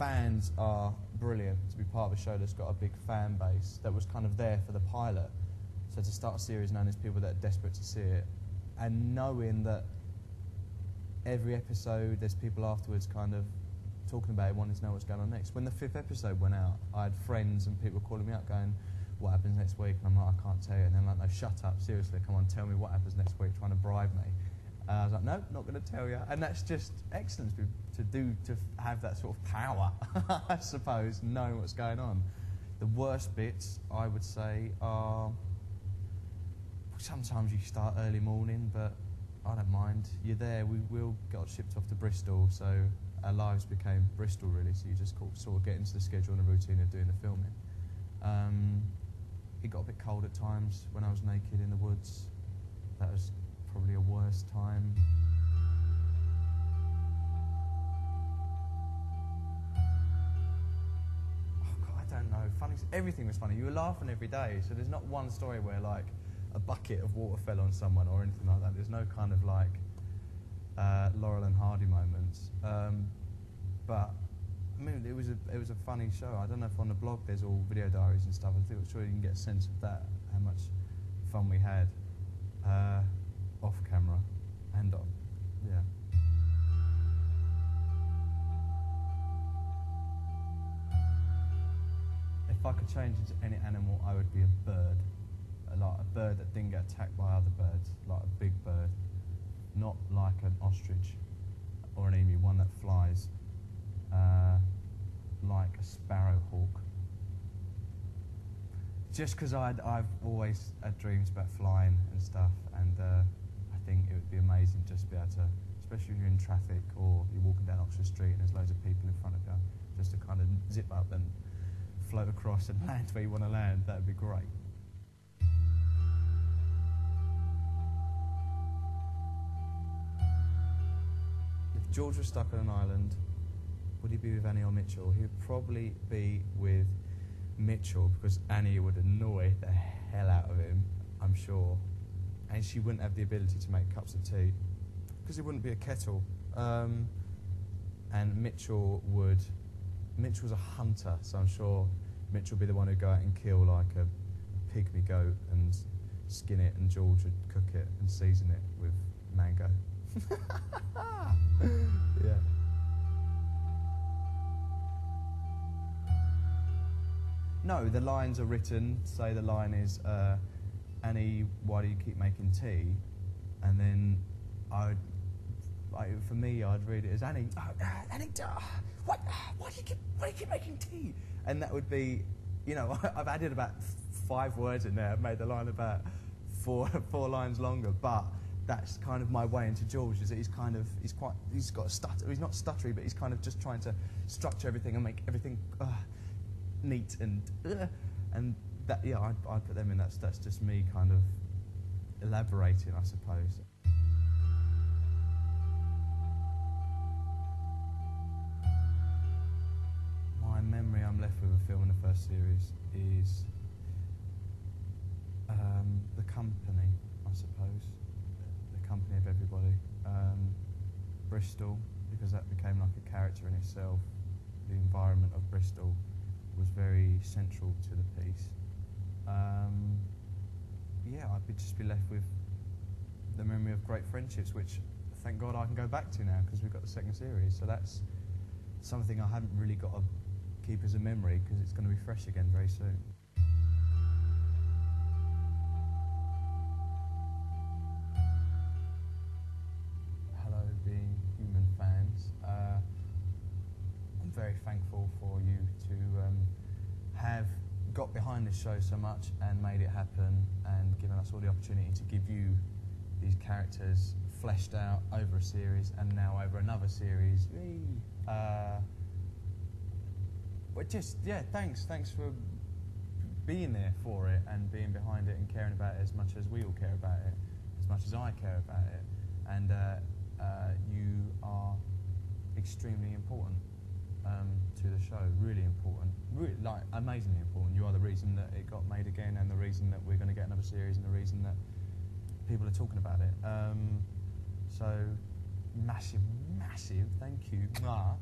fans are brilliant to be part of a show that's got a big fan base that was kind of there for the pilot. So to start a series known as people that are desperate to see it, and knowing that every episode there's people afterwards kind of talking about it, wanting to know what's going on next. When the 5th episode went out, I had friends and people calling me up going, what happens next week? And I'm like, I can't tell you. And they're like, no, shut up, seriously, come on, tell me what happens next week, trying to bribe me. I was like, no, not going to tell you. And that's just excellent to have that sort of power, I suppose, knowing what's going on. The worst bits, I would say, are sometimes you start early morning, but I don't mind. You're there. We all got shipped off to Bristol, so our lives became Bristol, really. So you just sort of get into the schedule and the routine of doing the filming. It got a bit cold at times when I was naked in the woods. That was probably a worse time. Oh God, I don't know. Funny, everything was funny. You were laughing every day, so there's not one story where like a bucket of water fell on someone or anything like that. There's no kind of like Laurel and Hardy moments. But I mean, it was a funny show. I don't know if on the blog there's all video diaries and stuff. I'm sure you can get a sense of that, how much fun we had off camera and on. Yeah. If I could change into any animal, I would be a bird. Like a bird that didn't get attacked by other birds, like a big bird, not like an ostrich or an emu, one that flies. Like a sparrowhawk. Just because I've always had dreams about flying and stuff, and I think it would be amazing just to be able to, especially if you're in traffic or you're walking down Oxford Street and there's loads of people in front of you, just to kind of zip up and float across and land where you want to land. That would be great. If George was stuck on an island, would he be with Annie or Mitchell? He would probably be with Mitchell, because Annie would annoy the hell out of him, I'm sure. And she wouldn't have the ability to make cups of tea, because it wouldn't be a kettle. And Mitchell's a hunter, so I'm sure Mitchell would be the one who'd go out and kill like a pygmy goat and skin it, and George would cook it and season it with mango. Yeah. No, the lines are written. Say the line is, Annie, why do you keep making tea? And then for me, I'd read it as, Annie, Annie, why do you keep making tea? And that would be, you know, I've added about 5 words in there. I've made the line about four lines longer, but that's kind of my way into George, is that he's got a stutter. He's not stuttery, but he's kind of just trying to structure everything and make everything neat and that, yeah, I'd put them in. That's just me kind of elaborating, I suppose. My memory I'm left with of filming the first series is the company, I suppose. The company of everybody. Bristol, because that became like a character in itself. The environment of Bristol was very central to the piece. Yeah, I'd just be left with the memory of great friendships, which thank God I can go back to now, because we've got the second series. So that's something I haven't really got to keep as a memory, because it's going to be fresh again very soon. Hello, being human fans. I'm very thankful for you to have got behind this show so much and made it happen, and given us all the opportunity to give you these characters fleshed out over a series and now over another series. But just, yeah, thanks for being there for it and being behind it and caring about it as much as we all care about it, as much as I care about it. And you are extremely important to the show, really important, really, like, amazingly important. You are the reason that it got made again, and the reason that we're going to get another series, and the reason that people are talking about it. So, massive thank you. Mwah.